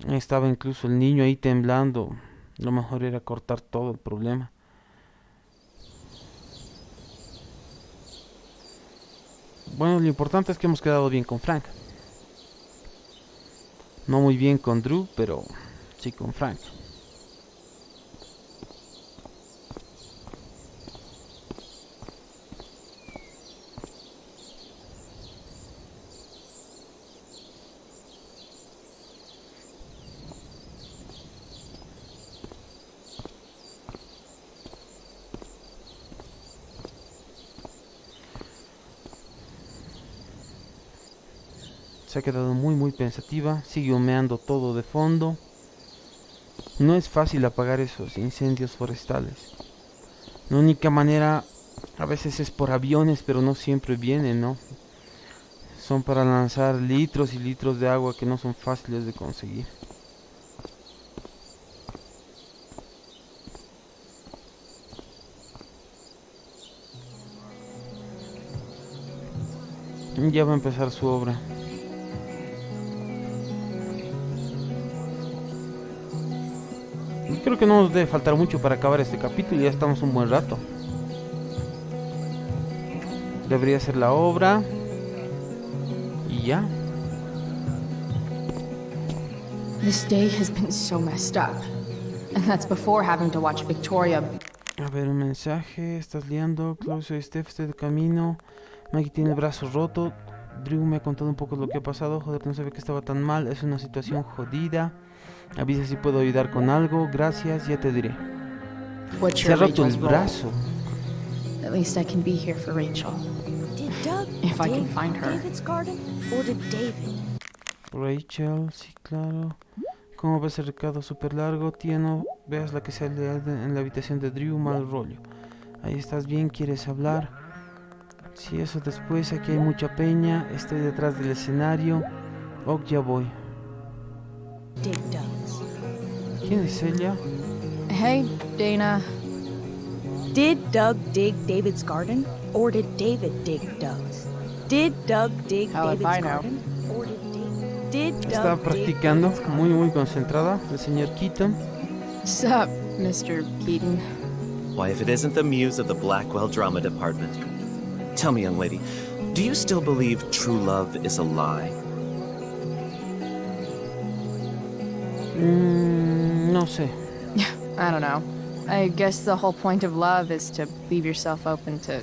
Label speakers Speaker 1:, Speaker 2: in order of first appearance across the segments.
Speaker 1: Estaba incluso el niño ahí temblando. Lo mejor era cortar todo el problema. Bueno, lo importante es que hemos quedado bien con Frank. No muy bien con Drew, pero sí con Frank. Se ha quedado muy pensativa, sigue humeando todo de fondo. No es fácil apagar esos incendios forestales. La única manera a veces es por aviones, pero no siempre vienen, ¿no? Son para lanzar litros y litros de agua que no son fáciles de conseguir. Ya va a empezar su obra. Y creo que no nos debe faltar mucho para acabar este capítulo, ya estamos un buen rato. Debería ser la obra. Y ya.
Speaker 2: This day has been so messed up. And that's before having to watch Victoria.
Speaker 1: A ver, un mensaje. Estás liando. Chloe, soy Steph, estoy de camino. Maggie tiene el brazo roto. Drew me ha contado un poco lo que ha pasado. Joder, no sabía que estaba tan mal. Es una situación jodida. Avisa si puedo ayudar con algo. Gracias, ya te diré. Se ha roto el brazo.
Speaker 2: At least I can be here for Rachel.
Speaker 3: Did Doug
Speaker 2: If I can find her.
Speaker 3: David's garden, or did David?
Speaker 1: Rachel, sí, claro. ¿Cómo ves el recado súper largo? Tía, no veas la que sale en la habitación de Drew, mal rollo. Ahí estás bien, ¿quieres hablar? Sí, eso después, aquí hay mucha peña. Estoy detrás del escenario. Ok, ya voy.
Speaker 3: Dig Doug's.
Speaker 1: ¿Quién es ella?
Speaker 2: Hey, Dana.
Speaker 3: Did Doug dig David's garden, or did David dig Doug's? Did Doug dig
Speaker 2: How if
Speaker 3: David's
Speaker 2: I know?
Speaker 3: garden, or did David? Did
Speaker 1: Estaba
Speaker 3: Doug dig
Speaker 1: practicando,
Speaker 3: David's garden?
Speaker 1: muy concentrada, el señor Keaton.
Speaker 2: Sup, Mr. Keaton?
Speaker 4: Why, if it isn't the muse of the Blackwell Drama Department. Tell me, young lady, do you still believe true love is a lie?
Speaker 1: No sé.
Speaker 2: I don't know. I guess the whole point of love is to leave yourself open to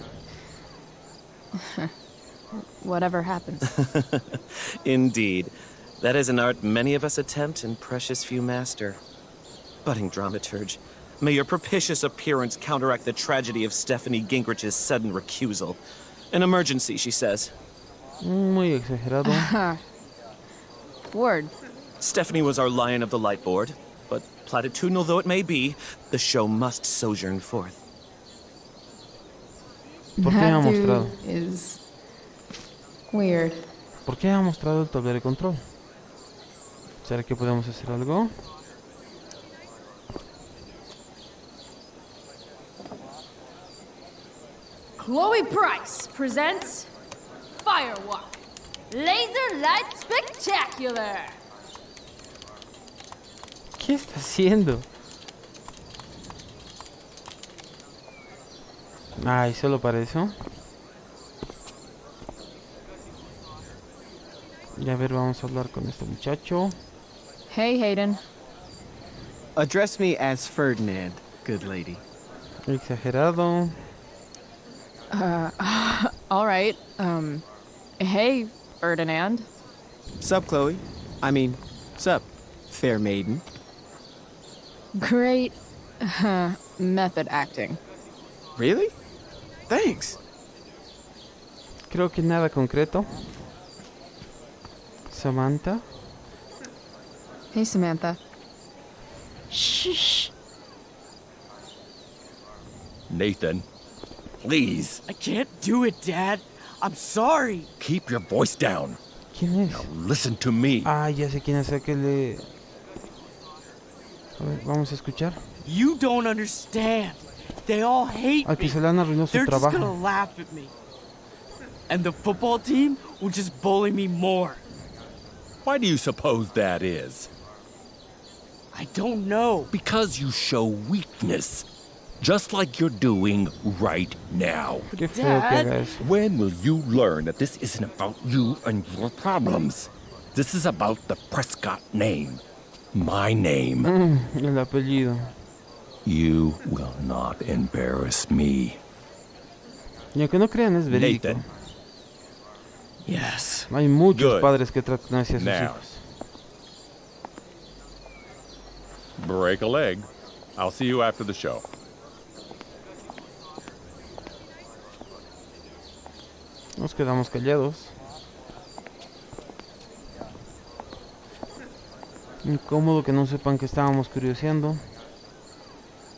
Speaker 2: whatever happens.
Speaker 4: Indeed. That is an art many of us attempt and precious few master. Budding dramaturge, may your propitious appearance counteract the tragedy of Stephanie Gingrich's sudden recusal. An emergency, she says.
Speaker 1: Muy exagerado.
Speaker 2: Word.
Speaker 4: Stephanie was our lion of the light board, but platitudinal though it may be, the show must sojourn forth.
Speaker 1: ¿Por qué ha
Speaker 2: That dude
Speaker 1: mostrado?
Speaker 2: is weird.
Speaker 1: ¿Por qué ha mostrado el tablero de control? ¿Será que podemos hacer algo?
Speaker 5: Chloe Price presents Firewalk Laser Light Spectacular.
Speaker 1: ¿Qué está haciendo? Ay, solo para eso. Y a ver, vamos a hablar con este muchacho.
Speaker 2: Hey, Hayden.
Speaker 6: Address me as Ferdinand, good lady.
Speaker 1: Exagerado.
Speaker 2: All right. Hey, Ferdinand.
Speaker 6: Sup, Chloe? I mean, sup, fair maiden.
Speaker 2: Great method acting.
Speaker 6: Really? Thanks.
Speaker 1: Creo que nada concreto. Samantha.
Speaker 2: Hey, Samantha. Shh.
Speaker 7: Nathan, please,
Speaker 8: I can't do it, Dad. I'm sorry.
Speaker 7: keep your voice down.
Speaker 1: ¿Quién es?
Speaker 7: Now listen to me.
Speaker 1: Ah, ya sé quién es aquel. A ver, vamos a escuchar.
Speaker 8: You don't understand. They all hate
Speaker 1: Al que
Speaker 8: me.
Speaker 1: se le han arruinado su
Speaker 8: They're just gonna
Speaker 1: trabajo.
Speaker 8: laugh at me. and the football team will just bully me more.
Speaker 7: Why do you suppose that is?
Speaker 8: I don't know.
Speaker 7: Because you show weakness. Just like you're doing right now.
Speaker 1: Qué feo que haga eso.
Speaker 7: When will you learn that this isn't about you and your problems? This is about the Prescott name. My name.
Speaker 1: El apellido.
Speaker 7: You will not embarrass me.
Speaker 1: Y aunque no crean, es verídico.
Speaker 7: Nathan.
Speaker 8: Yes.
Speaker 1: Hay muchos
Speaker 7: Good.
Speaker 1: padres que tratan así a sus
Speaker 7: Now.
Speaker 1: hijos.
Speaker 7: Break a leg. I'll see you after the show.
Speaker 1: Nos quedamos callados. Incómodo que no sepan que estábamos curioseando.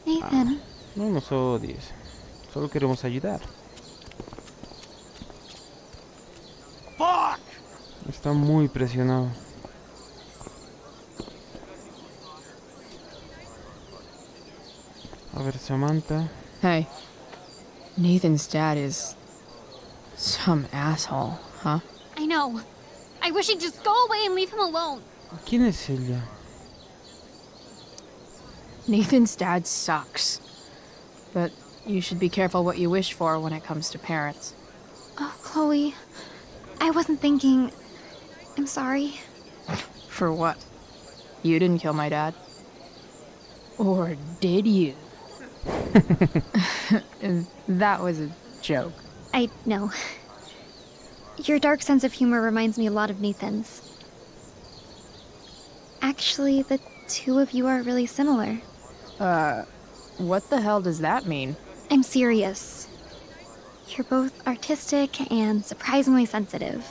Speaker 2: Nathan,
Speaker 1: No nos odies. Solo queremos ayudar.
Speaker 8: Fuck!
Speaker 1: Está muy presionado. A ver, Samantha.
Speaker 2: hey. Nathan's dad is some asshole, huh?
Speaker 9: I know. I wish he'd just go away and leave him alone.
Speaker 1: ¿Quién es ella?
Speaker 2: Nathan's dad sucks. But you should be careful what you wish for when it comes to parents.
Speaker 9: Oh, Chloe. I wasn't thinking. I'm sorry.
Speaker 2: For what? You didn't kill my dad. Or did you? That was a joke.
Speaker 9: I know. Your dark sense of humor reminds me a lot of Nathan's. Actually, the two of you are really similar.
Speaker 2: What the hell does that mean?
Speaker 9: I'm serious. You're both artistic and surprisingly sensitive.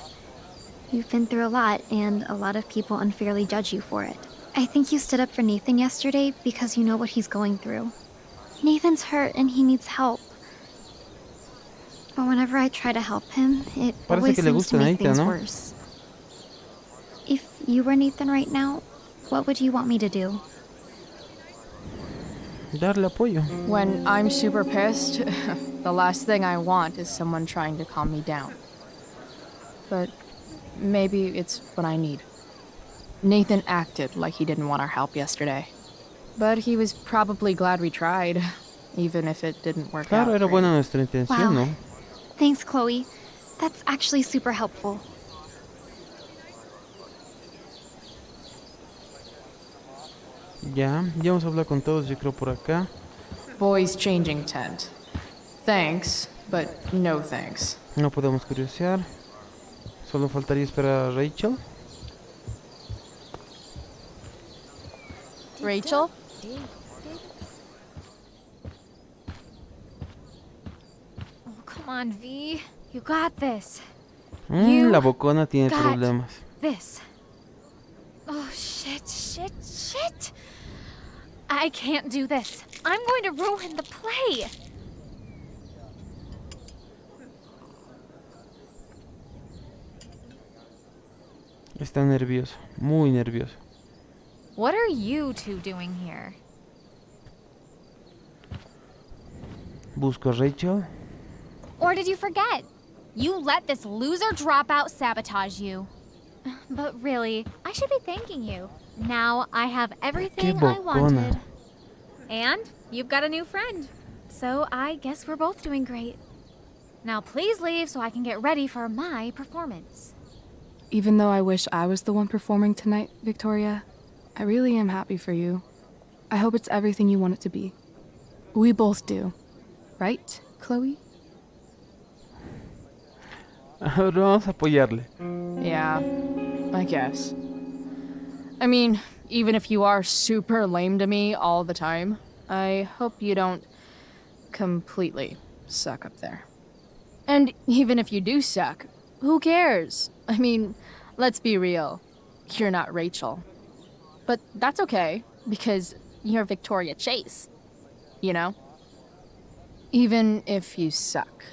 Speaker 9: You've been through a lot, and a lot of people unfairly judge you for it. I think you stood up for Nathan yesterday because you know what he's going through. Nathan's hurt and he needs help. But whenever I try to help him, it
Speaker 1: Parece
Speaker 9: always
Speaker 1: que le
Speaker 9: seems to
Speaker 1: gusta
Speaker 9: make
Speaker 1: Nathan,
Speaker 9: things
Speaker 1: ¿no?
Speaker 9: worse. If you were Nathan right now, what would you want me to do?
Speaker 1: Darle apoyo.
Speaker 2: When I'm super pissed, the last thing I want is someone trying to calm me down. But maybe it's what I need. Nathan acted like he didn't want our help yesterday. But he was probably glad we tried, even if it didn't work out.
Speaker 1: Claro, era
Speaker 2: great.
Speaker 1: buena nuestra intención,
Speaker 9: Wow.
Speaker 1: ¿no?
Speaker 9: Thanks, Chloe. That's actually super helpful.
Speaker 1: Ya vamos a hablar con todos, yo creo, por acá.
Speaker 2: Boys changing tent. Thanks, but no thanks.
Speaker 1: No podemos curiosear. Solo faltaría esperar a Rachel.
Speaker 2: Rachel?
Speaker 10: Oh, come on, V. You got this. You
Speaker 1: La bocona tiene
Speaker 10: got
Speaker 1: problemas.
Speaker 10: This. Oh, shit. I can't do this. I'm going to ruin the play.
Speaker 1: Está nervioso, muy nervioso.
Speaker 10: What are you two doing here?
Speaker 1: Busco a Rachel.
Speaker 10: Or did you forget? You let this loser dropout sabotage you. But really, I should be thanking you. Now I have everything I
Speaker 1: bocona.
Speaker 10: wanted. And you've got a new friend. So I guess we're both doing great. Now please leave so I can get ready for my performance.
Speaker 11: Even though I wish I was the one performing tonight, Victoria, I really am happy for you. I hope it's everything you want it to be. We both do. Right, Chloe?
Speaker 1: Ahora vamos a apoyarle.
Speaker 2: Yeah, I guess. I mean, even if you are super lame to me all the time, I hope you don't completely suck up there. And even if you do suck, who cares? I mean, let's be real. You're not Rachel. But that's okay, because you're Victoria Chase. You know? Even if you suck.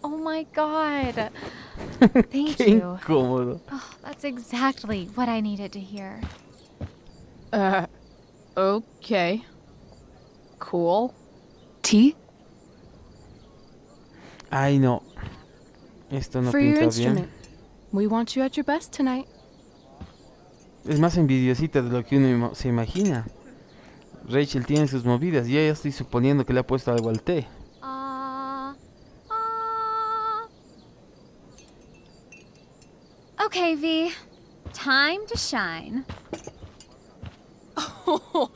Speaker 10: Oh my god. Thank
Speaker 1: Qué
Speaker 10: you.
Speaker 1: incómodo.
Speaker 10: Oh, that's exactly what I needed to hear.
Speaker 2: Okay. Cool.
Speaker 11: Tea?
Speaker 1: Ay, no. Esto no
Speaker 11: For your
Speaker 1: pinta
Speaker 11: instrument.
Speaker 1: bien.
Speaker 11: We want you at your best tonight.
Speaker 1: Es más envidiosita de lo que uno se imagina. Rachel tiene sus movidas y ya estoy suponiendo que le ha puesto algo al té.
Speaker 10: Okay, V. Time to shine.
Speaker 12: Oh,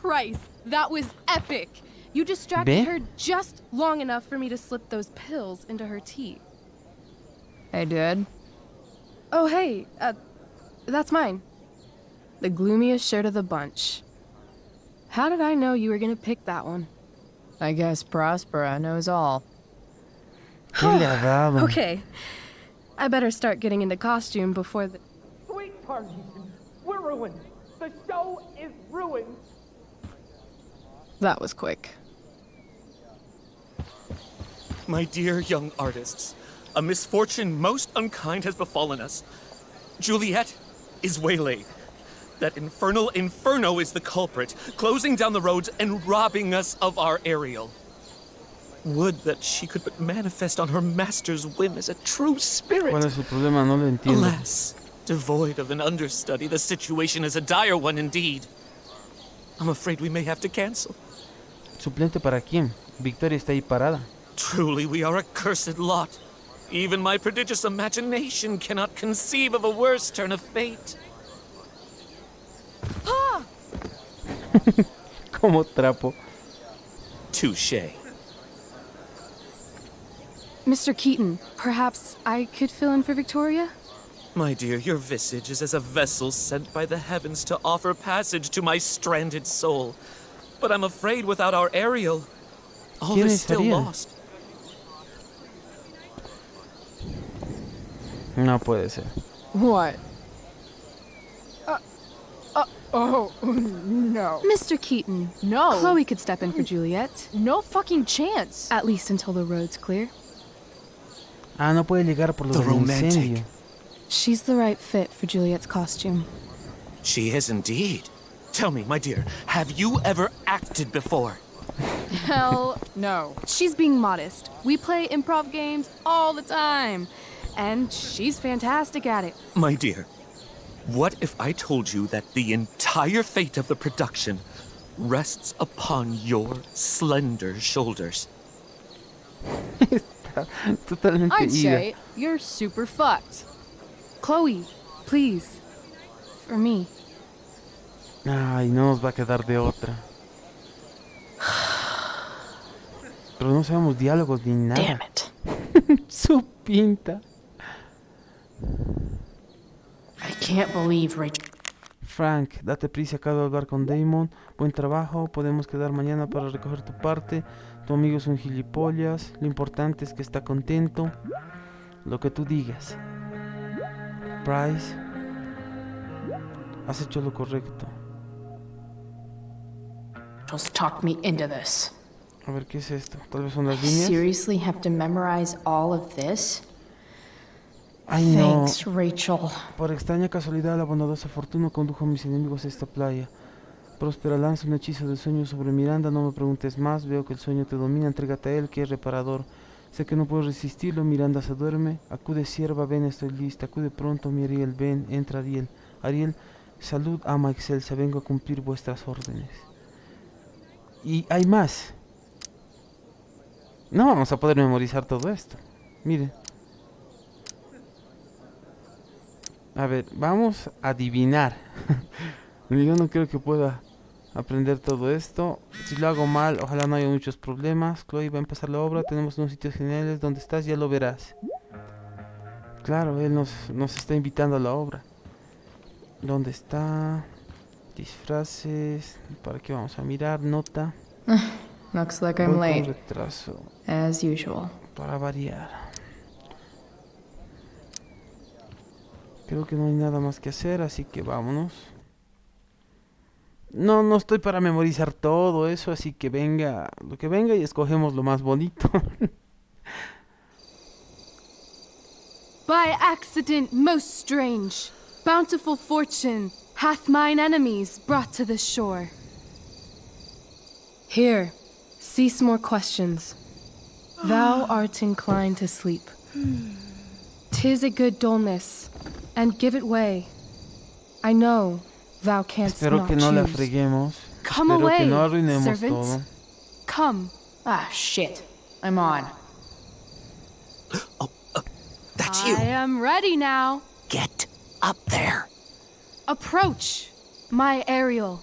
Speaker 12: Price, that was epic. You distracted her just long enough for me to slip those pills into her tea.
Speaker 2: I did.
Speaker 12: Oh, hey, that's mine. The gloomiest shirt of the bunch. How did I know you were gonna pick that one?
Speaker 2: I guess Prospera knows all.
Speaker 1: ¿Qué le ha dado?
Speaker 12: Okay, I better start getting into costume before the...
Speaker 8: Sweetheart, we're ruined. The show is ruined.
Speaker 12: That was quick.
Speaker 4: My dear young artists, a misfortune most unkind has befallen us. Juliet is waylaid. That infernal inferno is the culprit, closing down the roads and robbing us of our Ariel. Would that she could but manifest on her master's whim as a true spirit.
Speaker 1: ¿Cuál es su problema? No lo entiendo.
Speaker 4: Alas, devoid of an understudy, the situation is a dire one indeed. I'm afraid we may have to cancel.
Speaker 1: ¿Suplente para quién? Victoria está ahí parada.
Speaker 4: Truly, we are a cursed lot. Even my prodigious imagination cannot conceive of a worse turn of fate.
Speaker 1: Como trapo.
Speaker 4: Touché.
Speaker 12: Mr. Keaton, perhaps I could fill in for Victoria?
Speaker 4: My dear, your visage is as a vessel sent by the heavens to offer passage to my stranded soul. But I'm afraid without our Ariel, all is still lost.
Speaker 1: No puede ser.
Speaker 2: What? Oh, no.
Speaker 12: Mr. Keaton.
Speaker 2: No.
Speaker 12: Chloe could step in for Juliet.
Speaker 2: No fucking chance.
Speaker 12: At least until the road's clear.
Speaker 1: Ah, no puede llegar por lo del incendio.
Speaker 12: She's the right fit for Juliet's costume.
Speaker 4: She is indeed. Tell me, my dear, have you ever acted before?
Speaker 2: Hell no.
Speaker 12: She's being modest. We play improv games all the time. And she's fantastic at it.
Speaker 4: My dear, what if I told you that the entire fate of the production rests upon your slender shoulders?
Speaker 1: Totalmente
Speaker 2: I'd
Speaker 1: ida.
Speaker 2: say you're super fucked.
Speaker 12: Chloe, please. For me.
Speaker 1: Ay, no nos va a quedar de otra. Pero no sabemos diálogos ni nada.
Speaker 2: Damn it.
Speaker 1: Su pinta.
Speaker 2: I can't believe Rachel.
Speaker 1: Frank, date prisa, acabo de hablar con Damon. Buen trabajo, podemos quedar mañana para recoger tu parte. Tu amigo es un gilipollas. Lo importante es que está contento. Lo que tú digas. Bryce, has hecho lo correcto.
Speaker 2: Just talked me into this.
Speaker 1: A ver, ¿qué es esto? Tal vez son las
Speaker 2: I
Speaker 1: líneas.
Speaker 2: seriously have to memorize all of this?
Speaker 1: Ay, no.
Speaker 2: Thanks, Rachel.
Speaker 1: Por extraña casualidad, la bondadosa fortuna condujo a mis enemigos a esta playa. Próspera lanza un hechizo de sueño sobre Miranda. No me preguntes más. Veo que el sueño te domina. Entrégate a él, que es reparador. Sé que no puedo resistirlo. Miranda se duerme. Acude, sierva, ven, estoy lista. Acude pronto, mi Ariel, ven. Entra, Ariel. Ariel, salud, ama excelsa. Vengo a cumplir vuestras órdenes. Y hay más. No vamos a poder memorizar todo esto. Miren. A ver, vamos a adivinar. Yo no creo que pueda aprender todo esto. Si lo hago mal, ojalá no haya muchos problemas. Chloe va a empezar la obra. Tenemos unos sitios geniales. ¿Dónde estás? Ya lo verás. Claro, él nos está invitando a la obra. ¿Dónde está? Disfraces. ¿Para qué vamos a mirar? Nota.
Speaker 2: Looks like I'm
Speaker 1: Voy con
Speaker 2: late.
Speaker 1: retraso.
Speaker 2: As usual.
Speaker 1: Para variar. Creo que no hay nada más que hacer, así que vámonos. No estoy para memorizar todo eso, así que venga lo que venga y escogemos lo más bonito.
Speaker 12: By accident most strange, bountiful fortune hath mine enemies brought to this shore. Here, cease more questions. Thou art inclined to sleep. 'Tis a good dullness, and give it way. I know thou canst
Speaker 1: Espero
Speaker 12: not
Speaker 1: que no la
Speaker 12: choose.
Speaker 1: freguemos.
Speaker 12: Come
Speaker 1: Espero
Speaker 12: away,
Speaker 1: que no arruinemos
Speaker 12: servant.
Speaker 1: todo.
Speaker 12: Come.
Speaker 2: Ah, shit. I'm on.
Speaker 4: That's you.
Speaker 12: I am ready now.
Speaker 4: Get up there.
Speaker 12: Approach, my Ariel.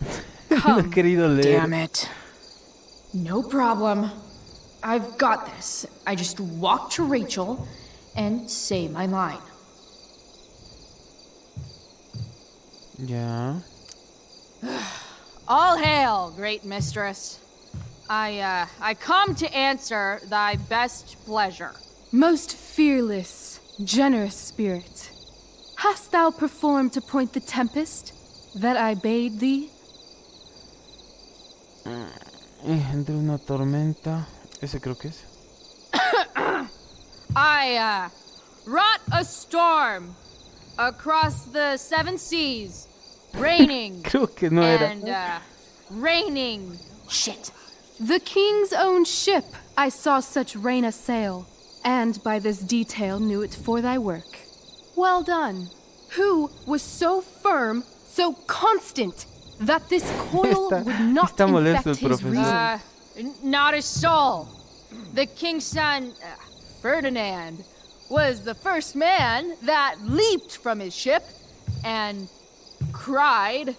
Speaker 1: No he
Speaker 12: Come.
Speaker 1: querido leer.
Speaker 2: Damn it. No problem. I've got this. I just walk to Rachel and say my line.
Speaker 1: Ya.
Speaker 2: All hail, great mistress. I come to answer thy best pleasure.
Speaker 12: Most fearless, generous spirit, hast thou performed to point the tempest that I bade thee?
Speaker 1: Entre una tormenta. Ese creo que es.
Speaker 2: I wrought a storm across the seven seas, raining
Speaker 1: Creo que no era.
Speaker 2: and raining. Shit.
Speaker 12: The king's own ship I saw such rain assail, and by this detail knew it for thy work. Well done. Who was so firm, so constant, that this coil would not
Speaker 1: está molesto
Speaker 12: infect
Speaker 1: el
Speaker 12: his
Speaker 1: profesor.
Speaker 12: reason?
Speaker 2: Not a soul. The king's son, Ferdinand, was the first man that leaped from his ship and cried,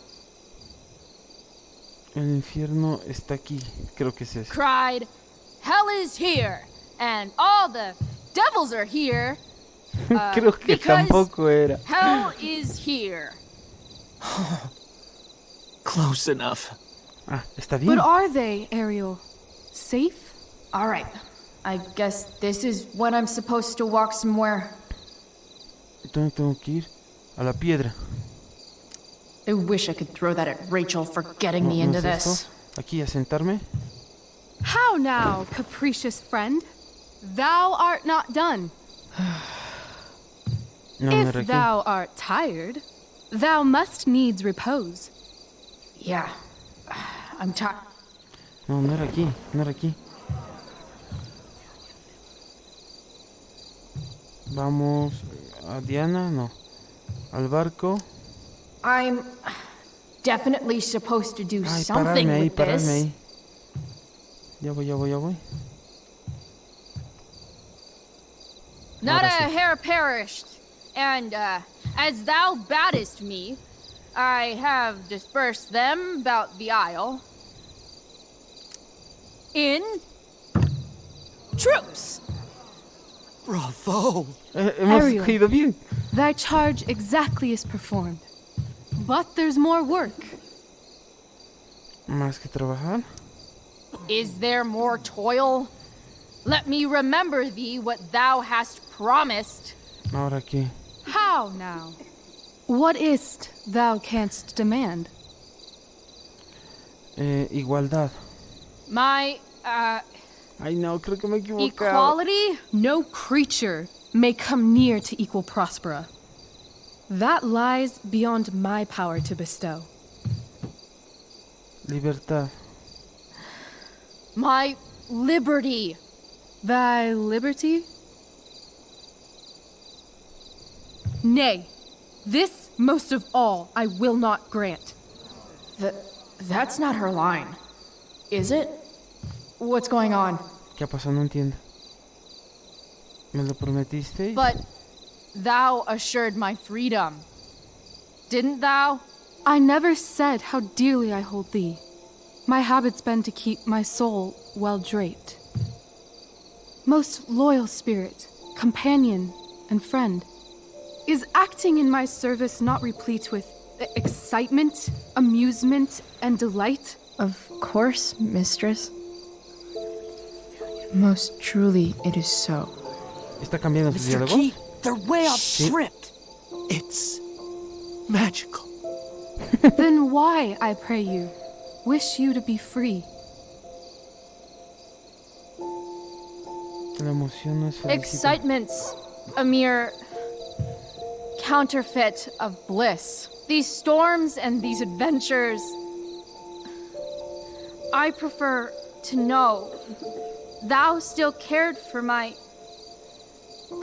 Speaker 1: El infierno está aquí. Creo que es eso.
Speaker 2: cried, hell is here, and all the devils are here.
Speaker 1: Creo que
Speaker 2: because
Speaker 1: tampoco era.
Speaker 2: hell is here.
Speaker 4: Close enough.
Speaker 1: Ah, está bien.
Speaker 12: But are they, Ariel? Safe?
Speaker 2: All right. I guess this is when I'm supposed to walk somewhere.
Speaker 1: ¿Dónde tengo que ir? A la piedra.
Speaker 2: I wish I could throw that at Rachel for getting me
Speaker 1: ¿No
Speaker 2: into
Speaker 1: es
Speaker 2: this.
Speaker 1: esto? Aquí a sentarme.
Speaker 12: How now, capricious friend? Thou art not done.
Speaker 1: No, no
Speaker 12: If
Speaker 1: era aquí.
Speaker 12: thou art tired, thou must needs repose.
Speaker 2: Yeah. I'm tired.
Speaker 1: No, no era aquí. No era aquí. Vamos a Diana, no. Al barco.
Speaker 2: I'm definitely supposed to do
Speaker 1: Ay,
Speaker 2: something
Speaker 1: pararme ahí,
Speaker 2: with
Speaker 1: pararme
Speaker 2: this.
Speaker 1: ahí. Ya voy, ya voy, ya voy.
Speaker 2: Not a
Speaker 1: Ahora sí.
Speaker 2: hair perished. And as thou baddest me, I have dispersed them about the isle in troops.
Speaker 4: Bravo.
Speaker 1: Hemos
Speaker 12: Ariel.
Speaker 1: ido bien.
Speaker 12: Thy charge exactly is performed. But there's more work.
Speaker 1: Más que trabajar.
Speaker 2: Is there more toil? Let me remember thee what thou hast promised.
Speaker 1: Ahora qué.
Speaker 12: How now? What is't thou canst demand?
Speaker 1: Igualdad.
Speaker 2: My,
Speaker 1: Ay, no, creo que me he equivocado.
Speaker 2: equality?
Speaker 12: No creature may come near to equal Prospera. That lies beyond my power to bestow.
Speaker 1: Libertad.
Speaker 2: My liberty.
Speaker 12: Thy liberty? Nay, this most of all I will not grant.
Speaker 2: That's not her line. Is it? What's going on?
Speaker 1: ¿Qué ha pasado? No entiendo. ¿Me lo prometiste?
Speaker 2: But thou assured my freedom. Didn't thou?
Speaker 12: I never said how dearly I hold thee. My habit's been to keep my soul well draped. Most loyal spirit, companion, and friend, is acting in my service not replete with excitement, amusement, and delight?
Speaker 2: Of course, mistress. Most truly it is so.
Speaker 1: ¿Está cambiando su
Speaker 4: Mr.
Speaker 1: diálogo?
Speaker 4: Key, they're way off
Speaker 1: Sí.
Speaker 4: script. It's magical.
Speaker 12: Then why, I pray you, wish you to be free?
Speaker 1: La emoción no es felicidad.
Speaker 2: Excitement's a mere counterfeit of bliss. These storms and these adventures. I prefer to know thou still cared for my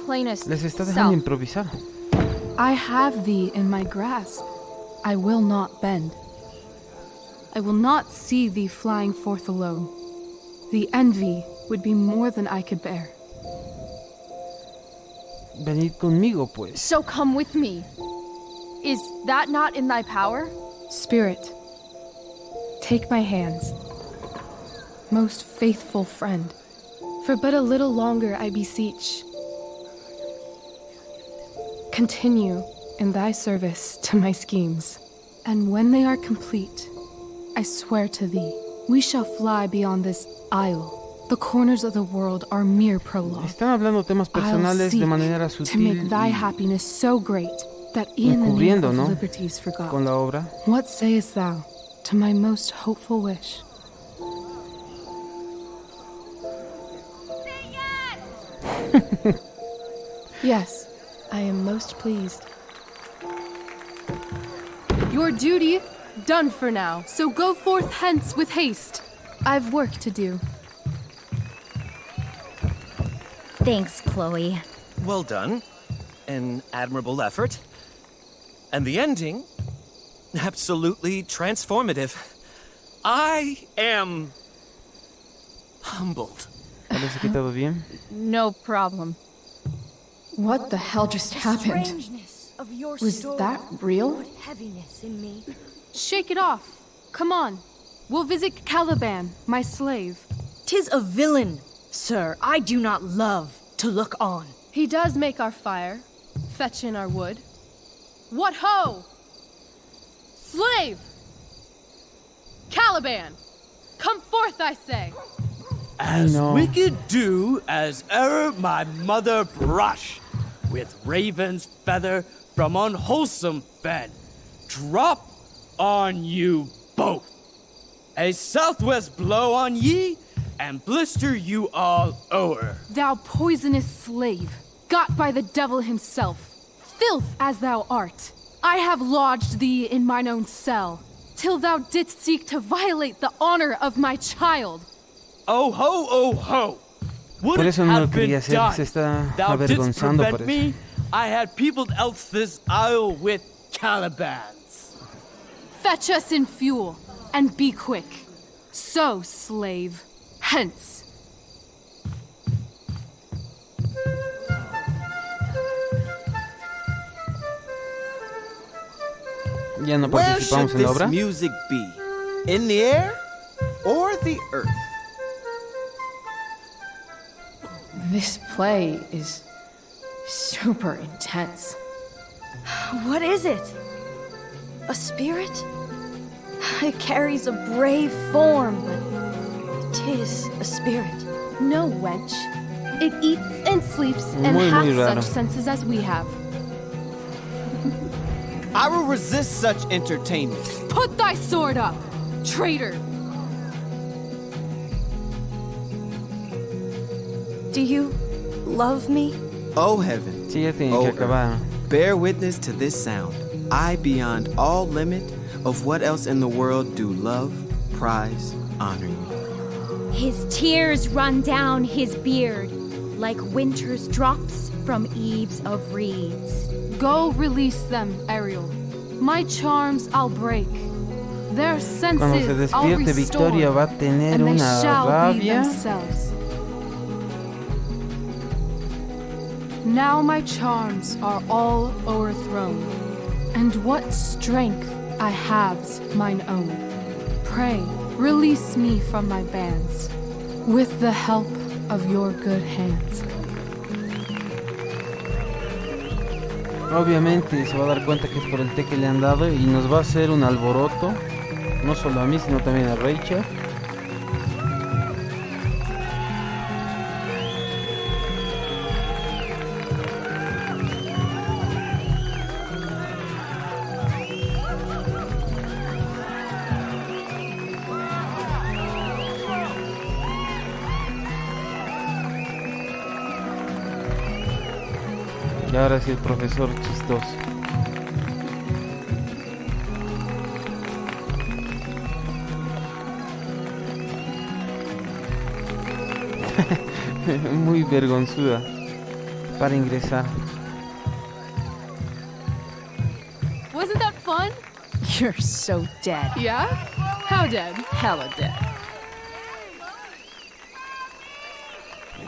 Speaker 2: plainest
Speaker 1: Les está dejando
Speaker 2: self.
Speaker 1: improvisar.
Speaker 12: I have thee in my grasp. I will not bend. I will not see thee flying forth alone. The envy would be more than I could bear.
Speaker 1: Venid conmigo, pues.
Speaker 2: So come with me. Is that not in thy power?
Speaker 12: Spirit, take my hands. Most faithful friend, for but a little longer I beseech. Continue in thy service to my schemes, and when they are complete, I swear to thee, we shall fly beyond this isle. The corners of the world are mere prologue.
Speaker 1: Están hablando temas personales de manera
Speaker 12: to
Speaker 1: sutil
Speaker 12: make thy
Speaker 1: y
Speaker 12: happiness so great that in the name
Speaker 1: encubriendo,
Speaker 12: of
Speaker 1: ¿no?
Speaker 12: liberties forgot.
Speaker 1: Con la obra.
Speaker 12: What sayest thou to my most hopeful wish? Yes, I am most pleased. Your duty done for now, so go forth hence with haste. I've work to do.
Speaker 10: Thanks, Chloe.
Speaker 4: Well done. An admirable effort. And the ending, absolutely transformative. I am humbled.
Speaker 1: Parece que todo bien.
Speaker 2: No problem.
Speaker 12: What the hell just happened?
Speaker 3: Strangeness of your
Speaker 12: Was
Speaker 3: story
Speaker 12: that real?
Speaker 3: put heaviness in me.
Speaker 12: Shake it off. Come on. We'll visit Caliban, my slave.
Speaker 3: 'Tis a villain, sir, I do not love to look on.
Speaker 12: He does make our fire, fetch in our wood. What ho! Slave! Caliban! Come forth, I say!
Speaker 13: As
Speaker 1: No.
Speaker 13: wicked do as e'er my mother brush, with raven's feather from unwholesome fen, drop on you both. A southwest blow on ye, and blister you all o'er.
Speaker 12: Thou poisonous slave, got by the devil himself, filth as thou art, I have lodged thee in mine own cell, till thou didst seek to violate the honor of my child.
Speaker 13: Oh ho, oh ho! Would
Speaker 1: Por
Speaker 13: it
Speaker 1: eso no lo
Speaker 13: have been
Speaker 1: quería hacer,
Speaker 13: done?
Speaker 1: se está
Speaker 13: Thou didst
Speaker 1: avergonzando
Speaker 13: prevent
Speaker 1: por eso.
Speaker 13: me, I had peopled else this isle with Calibans.
Speaker 12: Fetch us in fuel, and be quick. So, slave, hence.
Speaker 1: Ya no
Speaker 6: Where
Speaker 1: participamos
Speaker 6: should
Speaker 1: en la
Speaker 6: this
Speaker 1: obra.
Speaker 6: music be? In the air or the earth?
Speaker 2: This play is super intense.
Speaker 3: What is it? A spirit? It carries a brave form, but 'tis a spirit.
Speaker 12: No, wench. It eats and sleeps and
Speaker 1: Muy, muy
Speaker 12: has
Speaker 1: raro.
Speaker 12: such senses as we have.
Speaker 6: I will resist such entertainment.
Speaker 12: Put thy sword up, traitor!
Speaker 3: Do you love me?
Speaker 6: Oh heaven,
Speaker 1: Sí, ya tiene
Speaker 6: oh
Speaker 1: que
Speaker 6: earth,
Speaker 1: acabar.
Speaker 6: bear witness to this sound. I, beyond all limit of what else in the world do love, prize, honor you.
Speaker 10: His tears run down his beard like winter's drops from eaves of reeds.
Speaker 12: Go release them, Ariel. My charms I'll break. Their
Speaker 1: Cuando se
Speaker 12: senses I'll
Speaker 1: despierte
Speaker 12: restore,
Speaker 1: Victoria va a tener
Speaker 12: and they
Speaker 1: una
Speaker 12: shall be
Speaker 1: rabia.
Speaker 12: themselves. Now my charms are all o'erthrown, and what strength I have's mine own. Pray, release me from my bands, with the help of your good hands.
Speaker 1: Obviamente se va a dar cuenta que es por el té que le han dado y nos va a hacer un alboroto, no solo a mí, sino también a Rachel. Y ahora sí el profesor chistoso. muy vergonzuda para ingresar.
Speaker 12: Wasn't that fun?
Speaker 2: You're so dead.
Speaker 12: Yeah? How dead?
Speaker 2: Hella dead.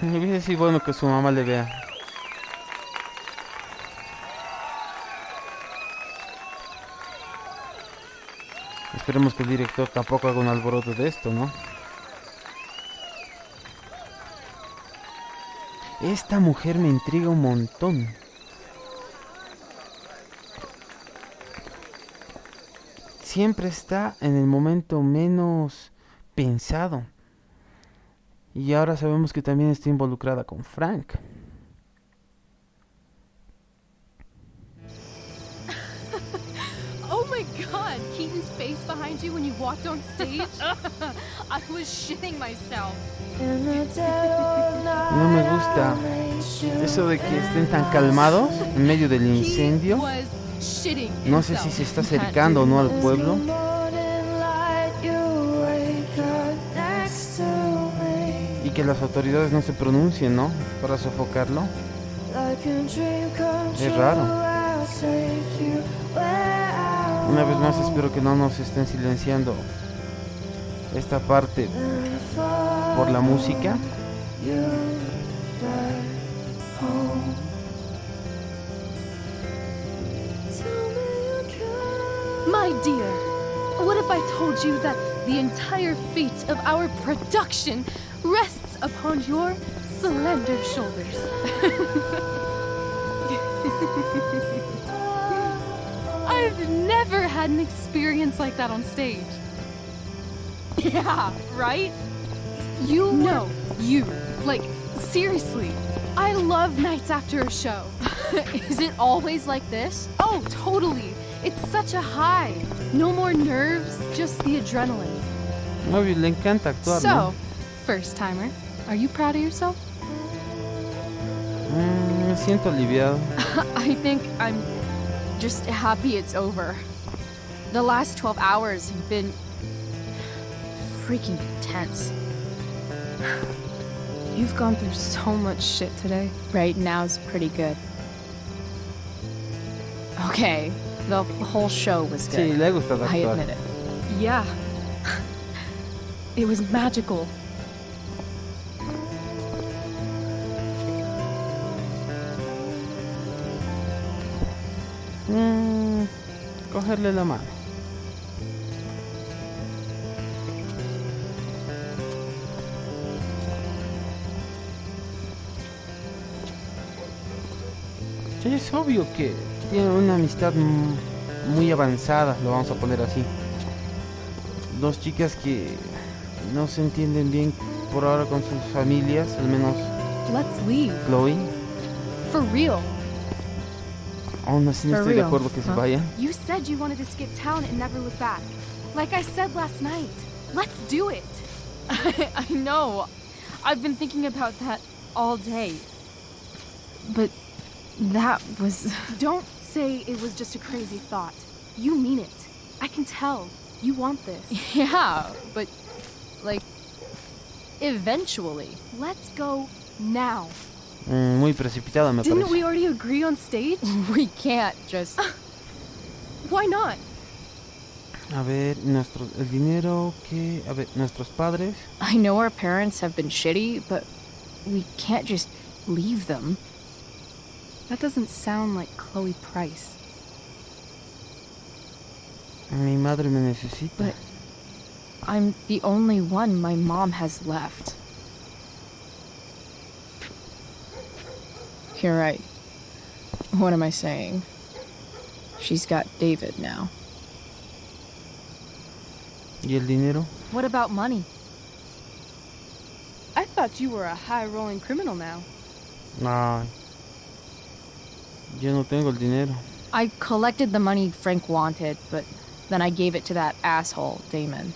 Speaker 1: Hubiese sido bueno que su mamá le vea. Esperemos que el director tampoco haga un alboroto de esto, ¿no? Esta mujer me intriga un montón. Siempre está en el momento menos pensado. Y ahora sabemos que también está involucrada con Frank.
Speaker 12: Oh my god, Keaton's face behind you when you walked on stage? I was shitting myself.
Speaker 1: No me gusta eso de que estén tan calmados en medio del incendio. No sé si se está acercando o no al pueblo. Y que las autoridades no se pronuncien, ¿no? Para sofocarlo. Es raro. Una vez más espero que no nos estén silenciando esta parte por la música.
Speaker 12: My dear, what if I told you that the entire fate of our production rests upon your slender shoulders? I've never had an experience like that on stage. Yeah, right? You? No, you. Like, seriously. I love nights after a show.
Speaker 2: Is it always like this?
Speaker 12: Oh, totally. It's such a high. No more nerves, just the adrenaline.
Speaker 1: No, le encanta actuar,
Speaker 12: So,
Speaker 1: ¿no?
Speaker 12: first timer, are you proud of yourself?
Speaker 1: Me siento aliviado.
Speaker 2: I think I'm just happy it's over. The last 12 hours have been freaking intense.
Speaker 12: You've gone through so much shit today.
Speaker 2: Right now's pretty good. Okay, the whole show was good.
Speaker 1: Sí, le ha gustado
Speaker 2: I
Speaker 1: actuar.
Speaker 2: admit it.
Speaker 12: Yeah. It was magical.
Speaker 1: Cogerle la mano. Sí, es obvio que tienen una amistad muy avanzada, lo vamos a poner así. Dos chicas que no se entienden bien por ahora con sus familias, al menos
Speaker 12: Let's leave.
Speaker 1: Chloe.
Speaker 12: For real.
Speaker 1: Aún así no
Speaker 2: For
Speaker 1: estoy de
Speaker 2: real,
Speaker 1: acuerdo que se
Speaker 2: huh?
Speaker 1: vayan.
Speaker 12: You said you wanted to skip town and never look back. Like I said last night. Let's do it.
Speaker 2: I know. I've been thinking about that all day. But that was...
Speaker 12: Don't say it was just a crazy thought. You mean it. I can tell. You want this.
Speaker 2: Yeah, but, like, eventually.
Speaker 12: Let's go now.
Speaker 1: Muy precipitada me
Speaker 12: Didn't
Speaker 1: parece.
Speaker 12: we already agree on stage?
Speaker 2: We can't just...
Speaker 12: Why not?
Speaker 1: A ver, el dinero que... A ver, nuestros padres.
Speaker 2: I know our parents have been shitty, but we can't just leave them.
Speaker 12: That doesn't sound like Chloe Price.
Speaker 1: Mi madre me necesita.
Speaker 2: But I'm the only one my mom has left. You're right. What am I saying? She's got David now.
Speaker 1: ¿Y el dinero?
Speaker 12: What about money? I thought you were a high-rolling criminal now.
Speaker 1: Ay. Yo no tengo el dinero.
Speaker 2: I collected the money Frank wanted, but then I gave it to that asshole, Damon.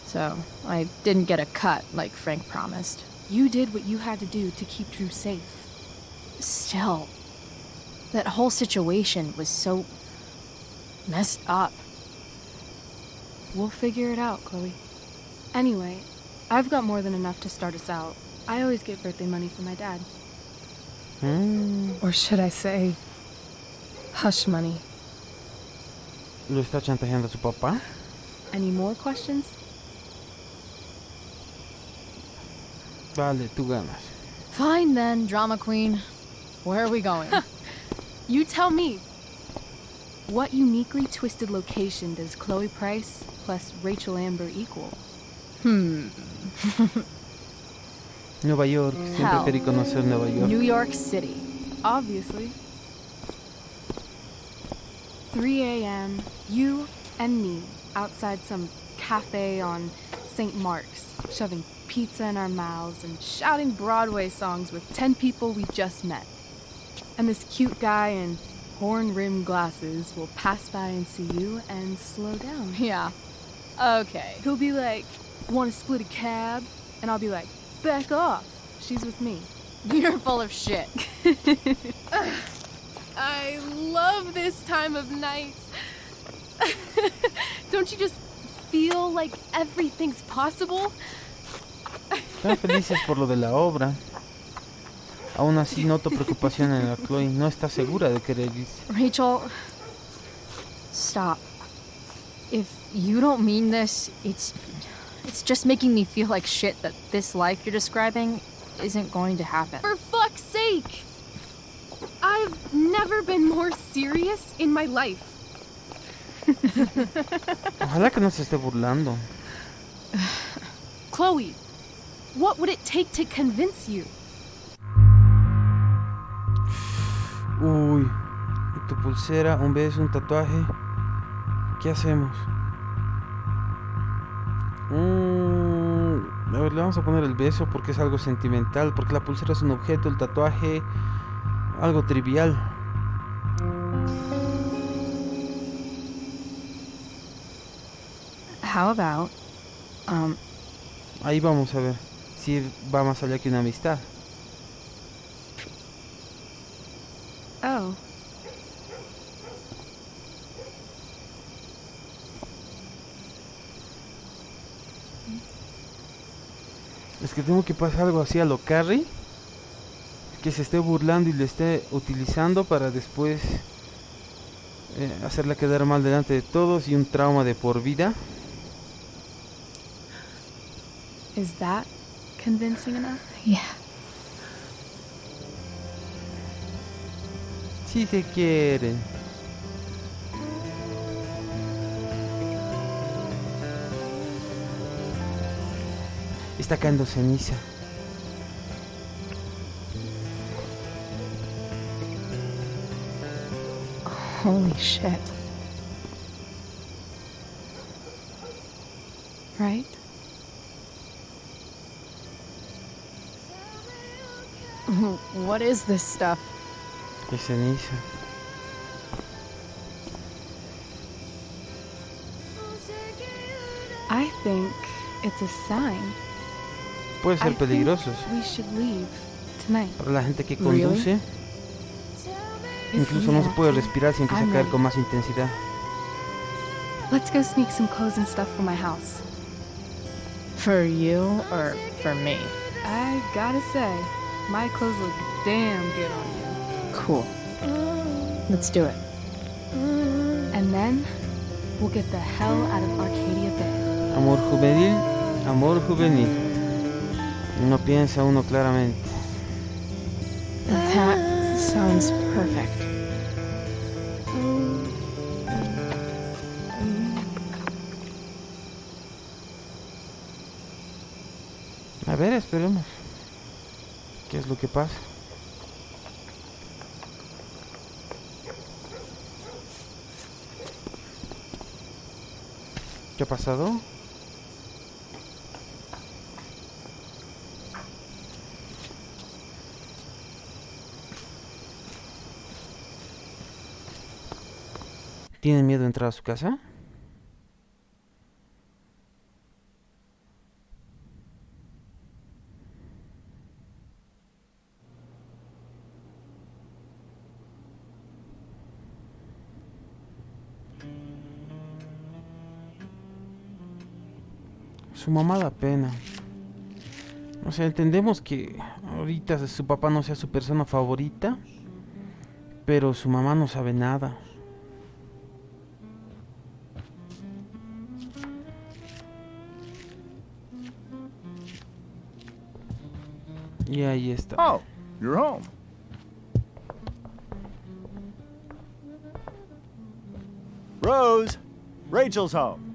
Speaker 2: So, I didn't get a cut like Frank promised.
Speaker 12: You did what you had to do to keep Drew safe.
Speaker 2: Still, that whole situation was so messed up.
Speaker 12: We'll figure it out, Chloe. Anyway, I've got more than enough to start us out. I always get birthday money from my dad.
Speaker 1: Mm,
Speaker 12: Or should I say, hush money.
Speaker 1: ¿Lo está chantajeando a su papá?
Speaker 12: Any more questions?
Speaker 1: Vale, tú ganas.
Speaker 2: Fine then, drama queen. Where are we going?
Speaker 12: You tell me. What uniquely twisted location does Chloe Price plus Rachel Amber equal?
Speaker 1: Nueva York. Siempre
Speaker 2: Hell.
Speaker 1: querí conocer Nueva York.
Speaker 2: New York City.
Speaker 12: Obviously. 3 a.m., you and me outside some cafe on St. Mark's, shoving pizza in our mouths and shouting Broadway songs with 10 people we just met. And this cute guy in horn-rimmed glasses will pass by and see you and slow down.
Speaker 2: Yeah. Okay.
Speaker 12: He'll be like, want to split a cab? And I'll be like, back off. She's with me.
Speaker 2: You're full of shit.
Speaker 12: I love this time of night. Don't you just feel like everything's possible?
Speaker 1: Están felices por lo de la obra. Aún así noto preocupación en la Chloe. No está segura de querer irse.
Speaker 2: Rachel, stop. If you don't mean this, it's just making me feel like shit that this life you're describing isn't going to happen.
Speaker 12: For fuck's sake! I've never been more serious in my life.
Speaker 1: Ojalá que no se esté burlando.
Speaker 12: Chloe, what would it take to convince you?
Speaker 1: Uy, tu pulsera, un beso, un tatuaje. ¿Qué hacemos? A ver, le vamos a poner el beso porque es algo sentimental, porque la pulsera es un objeto, el tatuaje, algo trivial.
Speaker 2: How about,
Speaker 1: Ahí vamos a ver si va más allá que una amistad.
Speaker 12: Oh.
Speaker 1: Es que tengo que pasar algo así a lo Carrie, que se esté burlando y le esté utilizando para después hacerla quedar mal delante de todos y un trauma de por vida.
Speaker 12: Is that convincing enough?
Speaker 2: yeah.
Speaker 1: Si se quiere. Está cayendo ceniza.
Speaker 2: Holy shit.
Speaker 12: Right?
Speaker 2: What is this stuff?
Speaker 1: Es ceniza.
Speaker 12: I think it's a sign.
Speaker 1: Puede ser
Speaker 12: I think
Speaker 1: peligrosos.
Speaker 12: we should leave tonight.
Speaker 1: Para la gente que
Speaker 2: Really?
Speaker 1: conduce, incluso no se puede respirar si empieza a caer con más intensidad.
Speaker 12: Let's go sneak some clothes and stuff from my house.
Speaker 2: For you or for me?
Speaker 12: I gotta say, my clothes look damn good on you.
Speaker 2: Cool. Let's do it.
Speaker 12: And then, we'll get the hell out of Arcadia Bay.
Speaker 1: Amor juvenil, amor juvenil. No piensa uno claramente.
Speaker 2: That sounds perfect.
Speaker 1: A ver, esperemos. ¿Qué es lo que pasa? ¿Qué ha pasado? ¿Tienen miedo de entrar a su casa? Su mamá da pena. O sea, entendemos que ahorita su papá no sea su persona favorita, pero su mamá no sabe nada. Y ahí está.
Speaker 14: Oh, you're home. Rose, Rachel's home.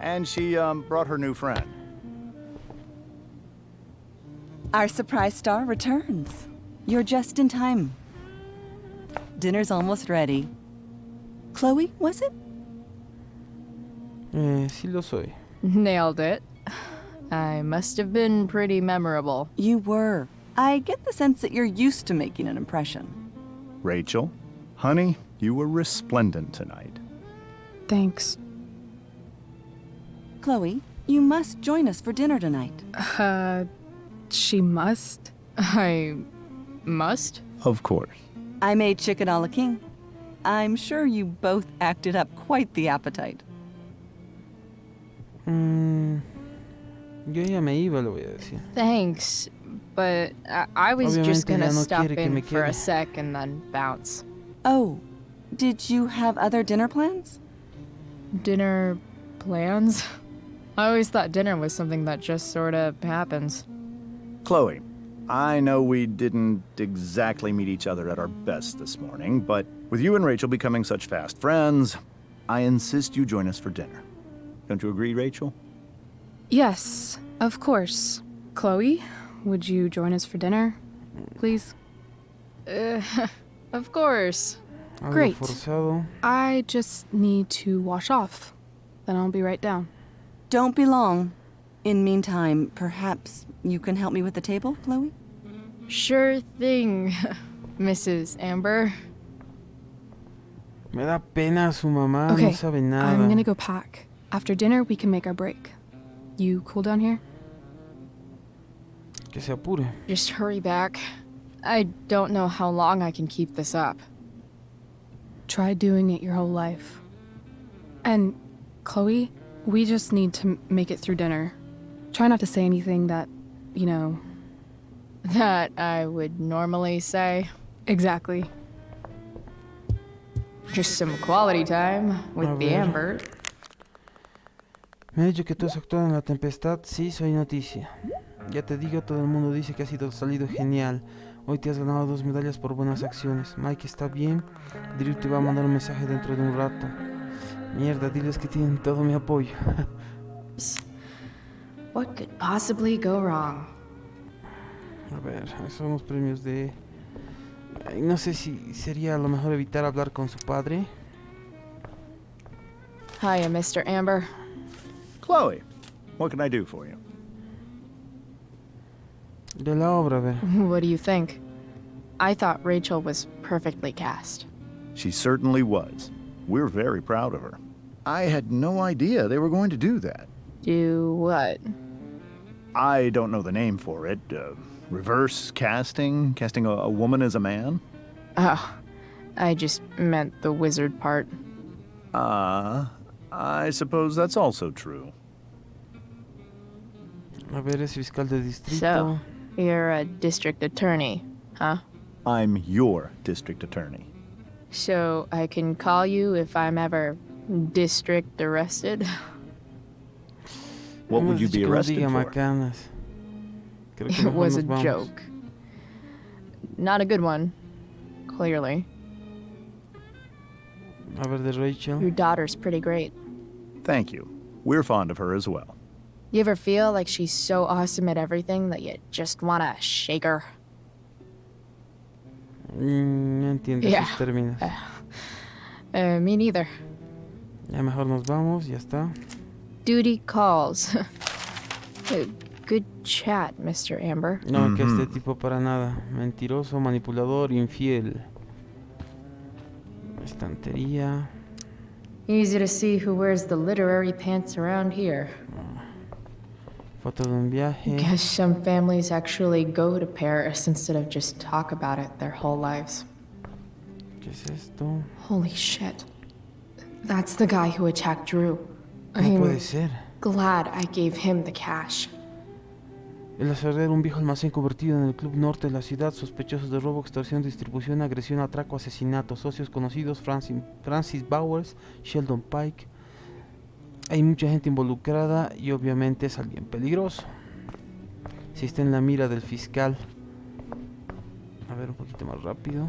Speaker 14: And she brought her new friend.
Speaker 15: Our surprise star returns. You're just in time. Dinner's almost ready. Chloe, was it?
Speaker 1: Sí lo soy.
Speaker 2: Nailed it. I must have been pretty memorable.
Speaker 15: You were. I get the sense that you're used to making an impression.
Speaker 14: Rachel, honey, you were resplendent tonight.
Speaker 12: Thanks.
Speaker 15: Chloe, you must join us for dinner tonight.
Speaker 12: She must?
Speaker 2: I must?
Speaker 14: Of course.
Speaker 15: I made chicken a la king. I'm sure you both acted up quite the appetite.
Speaker 1: Yo ya me iba, le voy a decir.
Speaker 2: Thanks, but I was just
Speaker 1: Obviamente
Speaker 2: gonna
Speaker 1: ya no
Speaker 2: stop
Speaker 1: quiere que
Speaker 2: in
Speaker 1: me
Speaker 2: for a
Speaker 1: quede.
Speaker 2: sec and then bounce.
Speaker 15: Oh, did you have other dinner plans?
Speaker 2: Dinner plans? I always thought dinner was something that just sort of happens.
Speaker 14: Chloe, I know we didn't exactly meet each other at our best this morning, but with you and Rachel becoming such fast friends, I insist you join us for dinner. Don't you agree, Rachel?
Speaker 12: Yes, of course. Chloe, would you join us for dinner, please?
Speaker 2: Of course.
Speaker 1: Algo
Speaker 12: Great.
Speaker 1: forzado.
Speaker 12: I just need to wash off. Then I'll be right down.
Speaker 15: Don't be long. In meantime, perhaps you can help me with the table, Chloe?
Speaker 2: Sure thing, Mrs. Amber.
Speaker 1: Me da pena su mamá,
Speaker 12: Okay,
Speaker 1: no sabe nada.
Speaker 12: I'm gonna go pack. After dinner, we can make our break. You cool down here?
Speaker 1: Que se apure.
Speaker 2: Just hurry back. I don't know how long I can keep this up.
Speaker 12: Try doing it your whole life. And, Chloe, we just need to make it through dinner. Try not to say anything that, you know...
Speaker 2: That I would normally say.
Speaker 12: Exactly.
Speaker 2: Just some quality time with the Amber.
Speaker 1: Me ha dicho que tú has actuado en la tempestad. Sí, soy noticia. Ya te digo, todo el mundo dice que has salido genial. Hoy te has ganado 2 medallas por buenas acciones. Mike está bien. Drew te va a mandar un mensaje dentro de un rato. Mierda, diles que tienen todo mi apoyo.
Speaker 2: What could possibly go wrong?
Speaker 1: A ver, esos son los premios de... Ay, no sé si sería a lo mejor evitar hablar con su padre.
Speaker 2: Hiya, Mr. Amber.
Speaker 14: Chloe, what can I do for you?
Speaker 1: De la obra, a ver.
Speaker 2: What do you think? I thought Rachel was perfectly cast.
Speaker 14: She certainly was. We're very proud of her. I had no idea they were going to do that.
Speaker 2: Do what?
Speaker 14: I don't know the name for it. Reverse casting? Casting a woman as a man?
Speaker 2: Oh, I just meant the wizard part.
Speaker 14: I suppose that's also true.
Speaker 1: A ver, es fiscal de distrito.
Speaker 2: So, you're a district attorney, huh?
Speaker 14: I'm your district attorney.
Speaker 2: So, I can call you if I'm ever district arrested?
Speaker 14: What would you be arrested for?
Speaker 1: Macanas. Creo que
Speaker 2: It
Speaker 1: mejor
Speaker 2: was a
Speaker 1: nos vamos.
Speaker 2: joke. Not a good one, clearly.
Speaker 1: A ver, de Rachel.
Speaker 2: Your daughter's pretty great.
Speaker 14: Thank you. We're fond of her as well.
Speaker 2: You ever feel like she's so awesome at everything that you just want to shake her?
Speaker 1: No entiendo
Speaker 2: Yeah.
Speaker 1: esos términos.
Speaker 2: Me neither.
Speaker 1: Ya mejor nos vamos, ya está.
Speaker 2: Duty calls. Good chat, Mr. Amber.
Speaker 1: No, que este tipo para nada. Mentiroso, manipulador, infiel. Estantería.
Speaker 2: Easy to see who wears the literary pants around here.
Speaker 1: Foto de un viaje.
Speaker 2: Guess some families actually go to Paris instead of just talk about it their whole lives.
Speaker 1: ¿Qué es esto?
Speaker 2: Holy shit. That's the guy who attacked Drew.
Speaker 1: No puede ser.
Speaker 2: Glad I gave him the cash.
Speaker 1: El aserradero, un viejo almacén convertido en el club norte de la ciudad, sospechosos de robo, extorsión, distribución, agresión, atraco, asesinato, socios conocidos, Francis Bowers, Sheldon Pike. Hay mucha gente involucrada y obviamente es alguien peligroso. Si está en la mira del fiscal. A ver, un poquito más rápido.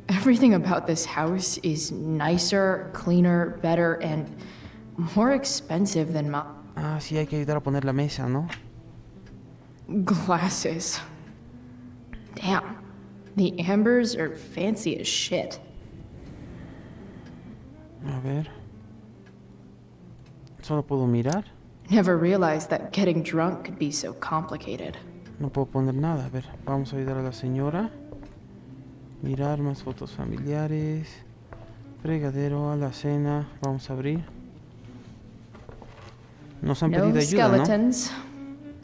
Speaker 2: Everything about this house is nicer, cleaner, better, and more expensive than my
Speaker 1: Ah, sí, hay que ayudar a poner la mesa, ¿no?
Speaker 2: glasses. Damn, the ambers are fancy as shit.
Speaker 1: A ver. ¿Solo puedo mirar?
Speaker 2: Never realized that getting drunk could be so complicated.
Speaker 1: No puedo poner nada. A ver, vamos a ayudar a la señora. Mirar más fotos familiares. Fregadero, a la cena. Vamos a abrir. Nos han
Speaker 2: No
Speaker 1: pedido ayuda, ¿no?
Speaker 2: skeletons.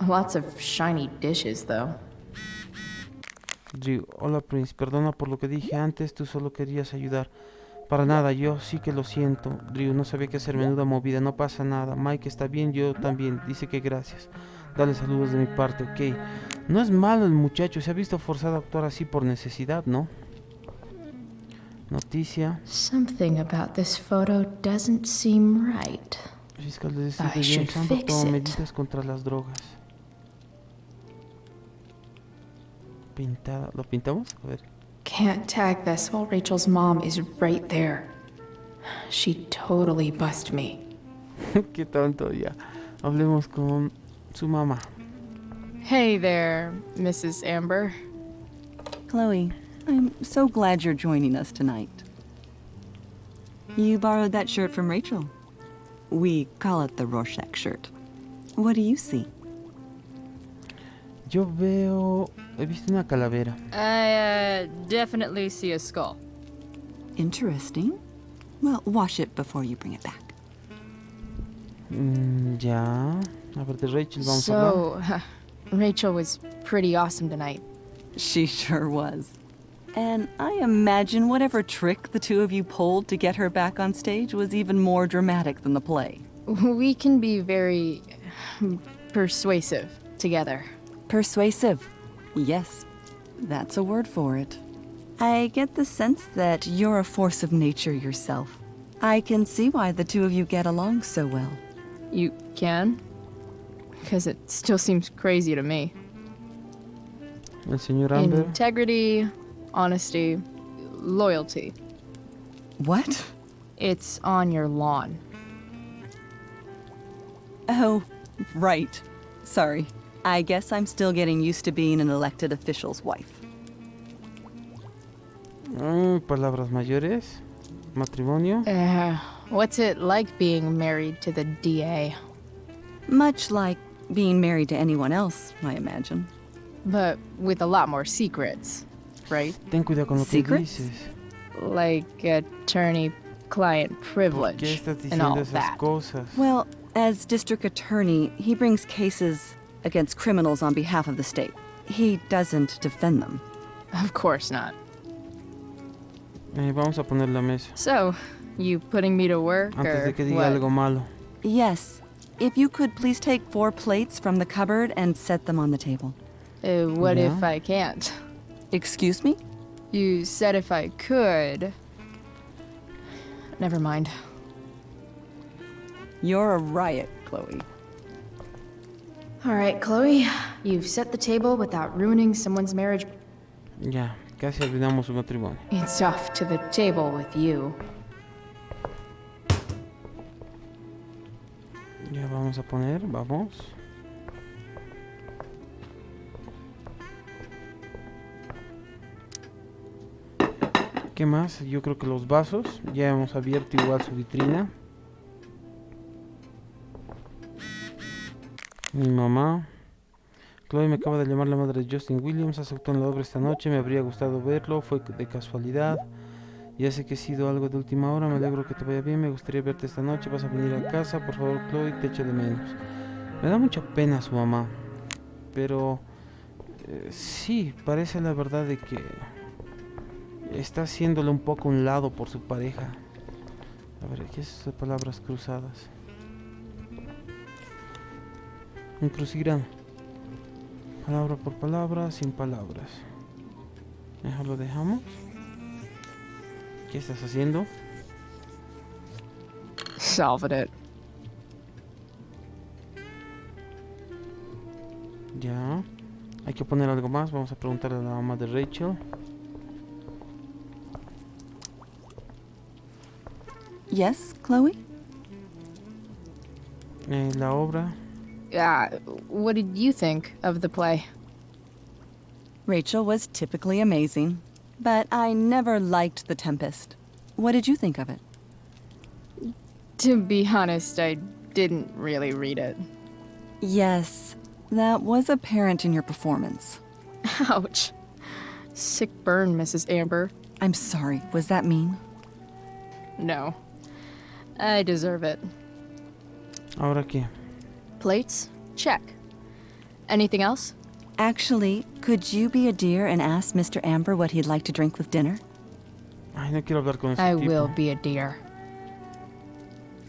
Speaker 2: Lots of shiny dishes, though.
Speaker 1: Drew, hola Prince, perdona por lo que dije antes, tú solo querías ayudar. Para nada, yo sí que lo siento. Drew, no sabía qué hacer, menuda movida, no pasa nada. Mike está bien, yo también, dice que gracias. Dale saludos de mi parte, ok. No es malo el muchacho, se ha visto forzado a actuar así por necesidad, ¿no? Noticia.
Speaker 2: Something about this photo doesn't seem right.
Speaker 1: El fiscal de distrito
Speaker 2: I should
Speaker 1: James Sandberg
Speaker 2: fix
Speaker 1: toma
Speaker 2: it.
Speaker 1: medidas contra las drogas. Pintada, ¿lo pintamos? A ver.
Speaker 2: Can't tag this while Rachel's mom is right there. She totally bust me.
Speaker 1: Qué tonto ya. Hablemos con su mamá.
Speaker 2: Hey there, Mrs. Amber.
Speaker 15: Chloe, I'm so glad you're joining us tonight. You borrowed that shirt from Rachel. We call it the Rorschach shirt. What do you see?
Speaker 1: Yo veo... He visto una calavera.
Speaker 2: I definitely see a skull.
Speaker 15: Interesting. Well, wash it before you bring it back.
Speaker 1: Ya. A ver, de Rachel vamos a hablar.
Speaker 2: So, Rachel was pretty awesome tonight.
Speaker 15: She sure was. And I imagine whatever trick the two of you pulled to get her back on stage was even more dramatic than the play.
Speaker 2: We can be very persuasive together.
Speaker 15: Persuasive. Yes, that's a word for it. I get the sense that you're a force of nature yourself. I can see why the two of you get along so well.
Speaker 2: You can? Because it still seems crazy to me.
Speaker 1: El señor Amber.
Speaker 2: Integrity, honesty, loyalty.
Speaker 15: What?
Speaker 2: It's on your lawn.
Speaker 15: Oh, right. Sorry. I guess I'm still getting used to being an elected official's wife.
Speaker 1: Palabras mayores. Matrimonio.
Speaker 2: What's it like being married to the DA?
Speaker 15: Much like being married to anyone else, I imagine.
Speaker 2: But with a lot more secrets, right?
Speaker 1: Ten cuidado con lo que
Speaker 15: Secrets?
Speaker 1: dices.
Speaker 2: Like attorney-client
Speaker 1: ¿Por qué
Speaker 2: privilege
Speaker 1: estás
Speaker 2: and all
Speaker 1: diciendo esas
Speaker 2: that.
Speaker 1: cosas?
Speaker 15: Well, as district attorney, he brings cases against criminals on behalf of the state. He doesn't defend them.
Speaker 2: Of course not.
Speaker 1: Vamos a poner la mesa.
Speaker 2: So, you putting me to work,
Speaker 1: Antes
Speaker 2: or
Speaker 1: de que diga
Speaker 2: what?
Speaker 1: algo malo.
Speaker 15: Yes. If you could please take 4 plates from the cupboard and set them on the table.
Speaker 2: What
Speaker 1: Yeah.
Speaker 2: if I can't?
Speaker 15: Excuse me?
Speaker 2: You said if I could. Never mind.
Speaker 15: You're a riot, Chloe.
Speaker 2: All right, Chloe. You've set the table without ruining someone's marriage.
Speaker 1: Ya, casi arruinamos su matrimonio.
Speaker 2: It's off to the table with you.
Speaker 1: Ya vamos a poner, vamos. ¿Qué más? Yo creo que los vasos. Ya hemos abierto igual su vitrina. Mi mamá. Chloe, me acaba de llamar la madre de Justin Williams. Aceptó en la obra esta noche. Me habría gustado verlo. Fue de casualidad. Ya sé que he sido algo de última hora. Me alegro que te vaya bien. Me gustaría verte esta noche. Vas a venir a casa. Por favor, Chloe, te echo de menos. Me da mucha pena su mamá. Pero... sí, parece la verdad de que... está haciéndole un poco a un lado por su pareja. A ver, ¿qué es eso de palabras cruzadas? Un crucigrama. Palabra por palabra, sin palabras. Mejor lo dejamos. ¿Qué estás haciendo?
Speaker 2: Solved it.
Speaker 1: Ya. Hay que poner algo más. Vamos a preguntarle a la mamá de Rachel.
Speaker 15: Yes, Chloe?
Speaker 1: La obra.
Speaker 2: What did you think of the play?
Speaker 15: Rachel was typically amazing, but I never liked The Tempest. What did you think of it?
Speaker 2: To be honest, I didn't really read it.
Speaker 15: Yes, that was apparent in your performance.
Speaker 2: Ouch. Sick burn, Mrs. Amber.
Speaker 15: I'm sorry, was that mean?
Speaker 2: No. I deserve it.
Speaker 1: ¿Ahora qué?
Speaker 2: Plates? Check. Anything else?
Speaker 15: Actually, could you be a dear and ask Mr. Amber what he'd like to drink with dinner?
Speaker 1: Ay, no quiero hablar con ese
Speaker 2: I
Speaker 1: tipo.
Speaker 2: will be a dear.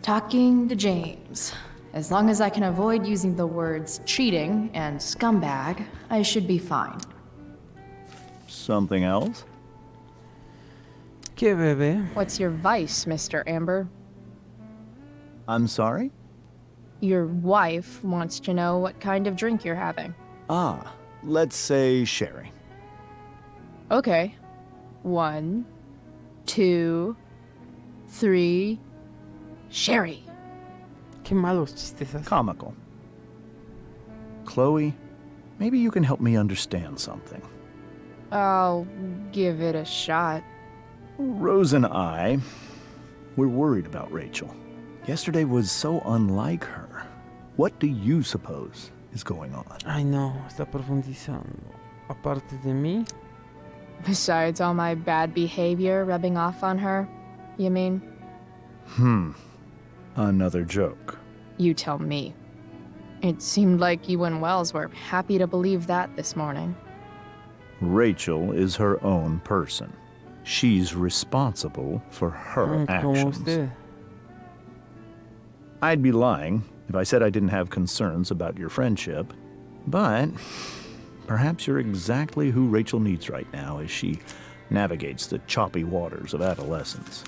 Speaker 2: Talking to James. As long as I can avoid using the words cheating and scumbag, I should be fine.
Speaker 14: Something else?
Speaker 1: ¿Qué, bebé?
Speaker 2: What's your vice, Mr. Amber?
Speaker 14: I'm sorry?
Speaker 2: Your wife wants to know what kind of drink you're having.
Speaker 14: Ah, let's say sherry.
Speaker 2: Okay. 1, 2, 3. Sherry.
Speaker 1: Qué malos chistes haces.
Speaker 14: Comical. Chloe, maybe you can help me understand something.
Speaker 2: I'll give it a shot.
Speaker 14: Rose and I, we're worried about Rachel. Yesterday was so unlike her. What do you suppose is going on?
Speaker 1: Ay, no, está profundizando. Aparte de mí.
Speaker 2: Besides all my bad behavior rubbing off on her, you mean?
Speaker 14: Another joke.
Speaker 2: You tell me. It seemed like you and Wells were happy to believe that this morning.
Speaker 14: Rachel is her own person. She's responsible for her
Speaker 1: Como
Speaker 14: actions.
Speaker 1: usted.
Speaker 14: I'd be lying if I said I didn't have concerns about your friendship, but perhaps you're exactly who Rachel needs right now as she navigates the choppy waters of adolescence.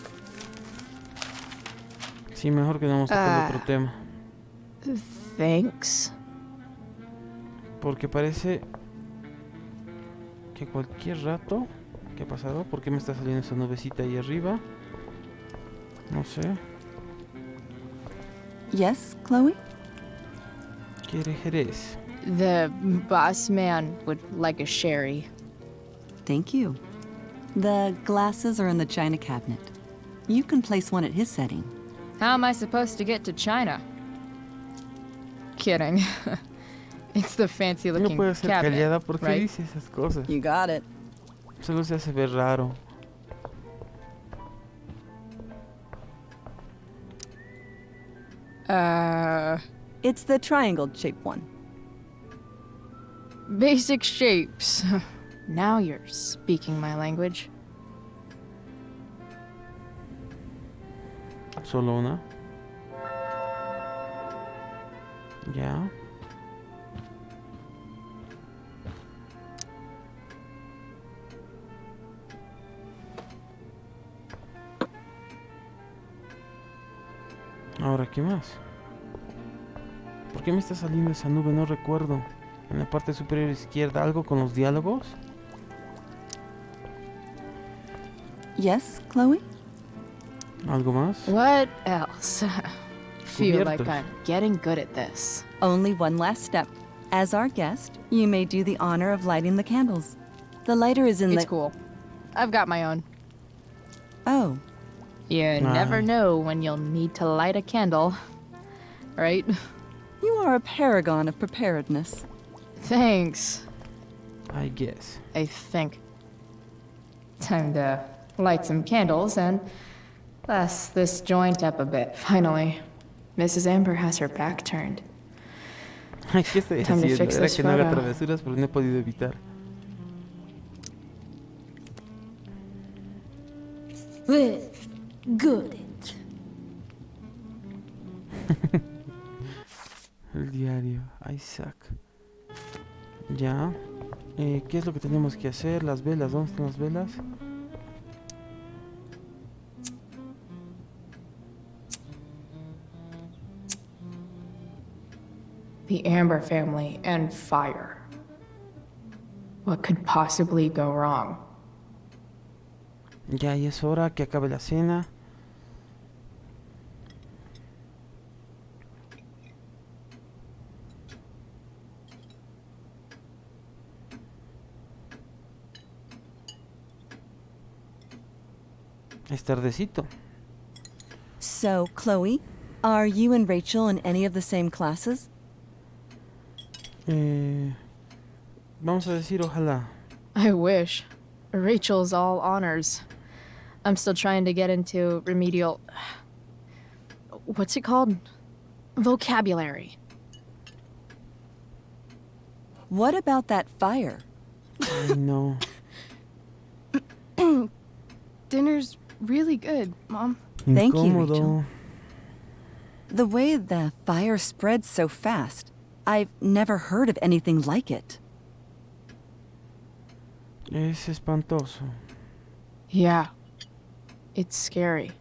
Speaker 1: Sí, mejor que vamos a tocar otro tema.
Speaker 2: Thanks.
Speaker 1: Porque parece que cualquier rato... ¿Qué ha pasado? ¿Por qué me está saliendo esa nubecita ahí arriba? No sé.
Speaker 15: Yes, Chloe?
Speaker 1: ¿Quiere Jerez?
Speaker 2: The boss man would like a sherry.
Speaker 15: Thank you. The glasses are in the china cabinet. You can place one at his setting.
Speaker 2: How am I supposed to get to China? Kidding. It's the fancy looking
Speaker 1: No puede ser
Speaker 2: cabinet,
Speaker 1: callada porque
Speaker 2: right?
Speaker 1: dice esas cosas.
Speaker 15: You got it.
Speaker 1: Solo se hace ver raro.
Speaker 15: It's the triangle-shaped one.
Speaker 2: Basic shapes. Now you're speaking my language.
Speaker 1: Solo una. Ya. Ahora, ¿qué más? ¿Por qué me está saliendo esa nube? No recuerdo. En la parte superior izquierda, ¿algo con los diálogos?
Speaker 15: Yes, Chloe?
Speaker 1: ¿Algo más?
Speaker 2: What else? Feel like
Speaker 1: Cubiertos.
Speaker 2: I'm getting good at this.
Speaker 15: Only one last step. As our guest, you may do the honor of lighting the candles. The lighter is in
Speaker 2: It's
Speaker 15: the...
Speaker 2: cool. I've got my own.
Speaker 15: Oh.
Speaker 2: You never know when you'll need to light a candle, right?
Speaker 15: You are a paragon of preparedness.
Speaker 2: Thanks.
Speaker 1: I guess.
Speaker 2: I think. Time to light some candles and bless this joint up a bit, finally. Mrs. Amber has her back turned.
Speaker 1: Ay, ¿qué estoy
Speaker 2: Time to
Speaker 1: haciendo?
Speaker 2: fix
Speaker 1: Era
Speaker 2: this
Speaker 1: que no haga
Speaker 2: photo.
Speaker 1: travesuras, pero no he podido evitar.
Speaker 5: Good.
Speaker 1: El diario. Isaac. Ya. ¿Qué es lo que tenemos que hacer? Las velas, ¿dónde están las velas?
Speaker 2: The Amber family and fire. What could possibly go wrong?
Speaker 1: Ya, y es hora que acabe la cena. Es tardecito.
Speaker 15: So, Chloe, are you and Rachel in any of the same classes?
Speaker 1: Vamos a decir ojalá.
Speaker 2: I wish. Rachel's all honors. I'm still trying to get into remedial... What's it called? Vocabulary.
Speaker 15: What about that fire?
Speaker 1: I know.
Speaker 12: Dinner's really good, Mom.
Speaker 15: Thank you,
Speaker 1: Incómodo.
Speaker 15: Rachel. The way the fire spreads so fast, I've never heard of anything like it.
Speaker 1: Es espantoso.
Speaker 2: Yeah. It's scary.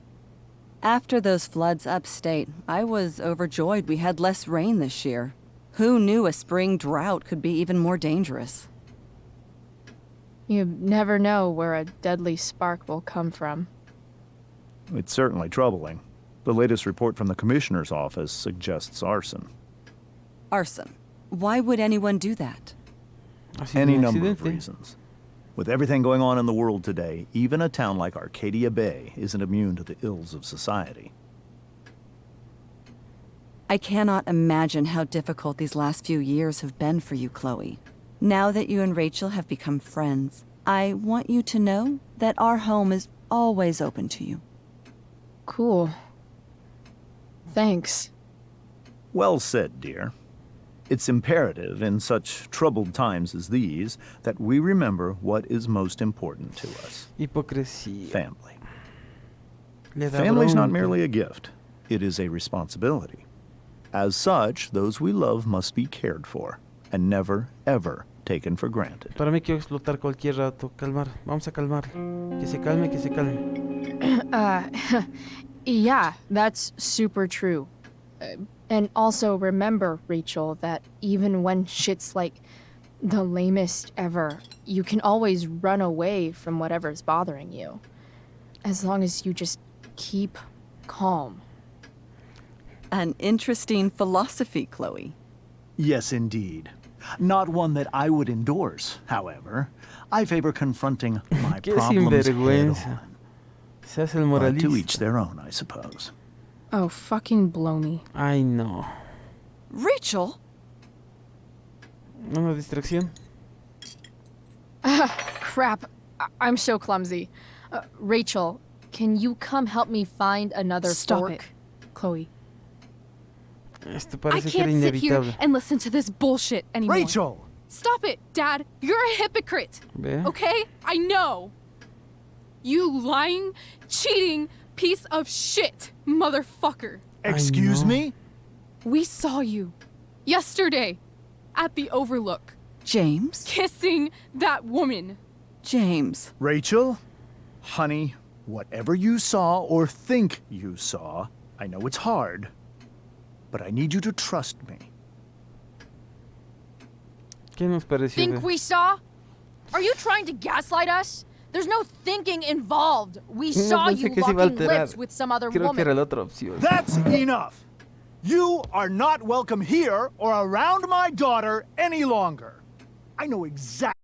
Speaker 15: After those floods upstate, I was overjoyed we had less rain this year. Who knew a spring drought could be even more dangerous?
Speaker 2: You never know where a deadly spark will come from.
Speaker 14: It's certainly troubling. The latest report from the Commissioner's office suggests arson.
Speaker 15: Arson. Why would anyone do that?
Speaker 14: Any number of reasons. With everything going on in the world today, even a town like Arcadia Bay isn't immune to the ills of society.
Speaker 15: I cannot imagine how difficult these last few years have been for you, Chloe. Now that you and Rachel have become friends, I want you to know that our home is always open to you.
Speaker 2: Cool. Thanks.
Speaker 14: Well said, dear. It's imperative in such troubled times as these that we remember what is most important to us.
Speaker 1: Hipocresía.
Speaker 14: Family.
Speaker 1: Le da
Speaker 14: Family's not
Speaker 1: bronca.
Speaker 14: merely a gift. It is a responsibility. As such, those we love must be cared for and never, ever taken for granted.
Speaker 1: Para mí quiero explotar cualquier rato. Calmar. Vamos a calmar. Que se calme, que se calme.
Speaker 2: Yeah, that's super true. And also remember, Rachel, that even when shit's like the lamest ever, you can always run away from whatever's bothering you. As long as you just keep calm.
Speaker 15: An interesting philosophy, Chloe.
Speaker 14: Yes, indeed. Not one that I would endorse, however. I favor confronting my
Speaker 1: Qué
Speaker 14: problems
Speaker 1: sinvergüenza.
Speaker 14: head-on.
Speaker 1: Se hace el
Speaker 14: But
Speaker 1: moralista.
Speaker 14: to each their own, I suppose.
Speaker 12: Oh, fucking blow me.
Speaker 1: Ay, no.
Speaker 15: Rachel?
Speaker 1: Una distracción.
Speaker 2: Crap. I'm so clumsy. Rachel, can you come help me find another
Speaker 12: Stop
Speaker 2: fork?
Speaker 12: it, Chloe.
Speaker 1: Esto
Speaker 12: I
Speaker 1: parece que era
Speaker 12: can't sit here
Speaker 1: inevitable.
Speaker 12: and listen to this bullshit anymore.
Speaker 14: Rachel!
Speaker 12: Stop it, Dad. You're a hypocrite.
Speaker 1: ¿Ve?
Speaker 12: Okay? I know. You lying, cheating piece of shit, motherfucker.
Speaker 14: Excuse me?
Speaker 12: We saw you yesterday at the Overlook
Speaker 15: James?
Speaker 12: kissing that woman.
Speaker 15: James.
Speaker 14: Rachel? Honey, whatever you saw or think you saw, I know it's hard, but I need you to trust me.
Speaker 1: ¿Qué nos pareció?
Speaker 5: Think we saw? Are you trying to gaslight us? There's no thinking involved. We
Speaker 1: No
Speaker 5: saw
Speaker 1: pensé
Speaker 5: you
Speaker 1: que se iba a
Speaker 5: locking
Speaker 1: alterar.
Speaker 5: lips with some other
Speaker 1: Creo que era
Speaker 5: woman.
Speaker 1: la otra opción.
Speaker 14: That's enough! You are not welcome here or around my daughter any longer. I know exactly.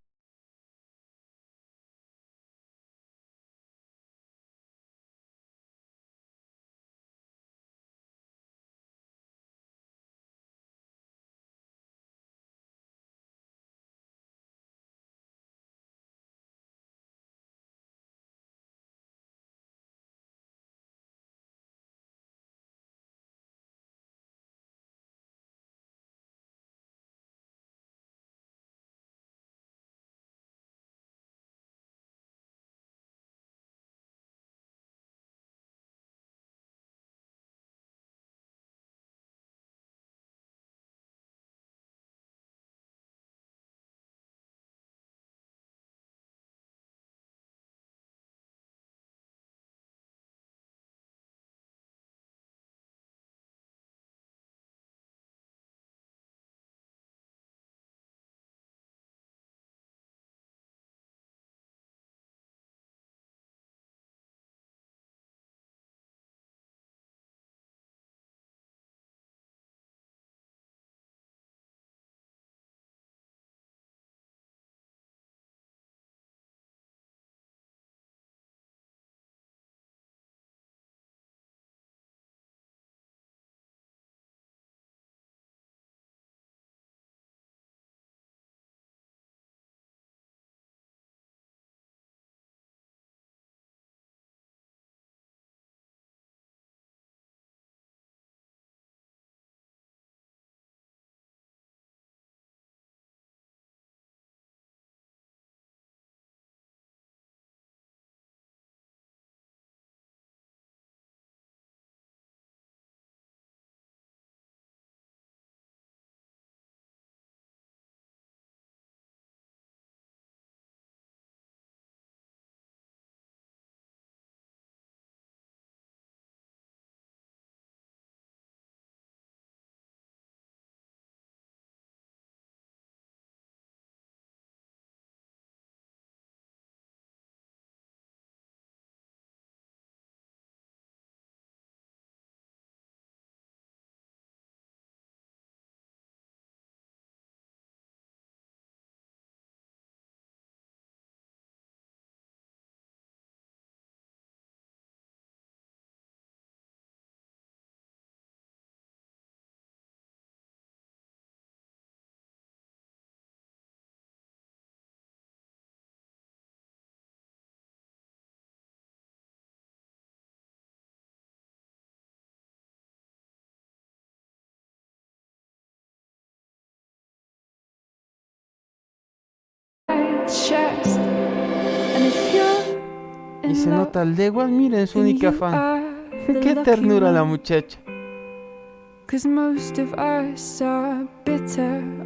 Speaker 1: Y se nota leguas, miren, su única fan. Qué ternura la muchacha.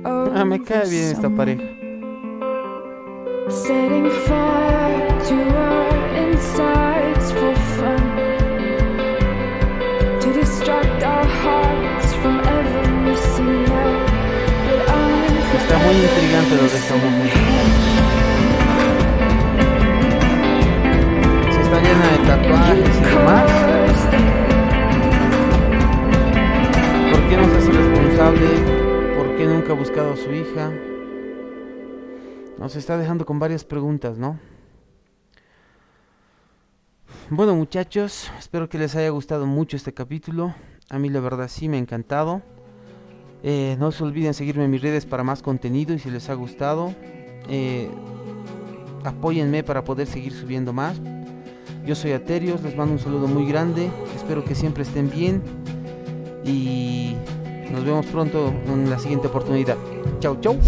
Speaker 1: Ah, me cae bien esta pareja.
Speaker 16: Setting fire to our insides for fun, to distract our hearts from ever missing out. But
Speaker 1: Está muy intrigante lo de esta mujer. Se está llena de tatuajes y demás. ¿Por qué no se hace responsable? ¿Por qué nunca ha buscado a su hija? Nos está dejando con varias preguntas, ¿no? Bueno, muchachos, espero que les haya gustado mucho este capítulo. A mí la verdad sí me ha encantado. No se olviden seguirme en mis redes para más contenido, y si les ha gustado, apóyenme para poder seguir subiendo más. Yo soy Aterios, les mando un saludo muy grande. Espero que siempre estén bien y nos vemos pronto en la siguiente oportunidad. Chau, chau.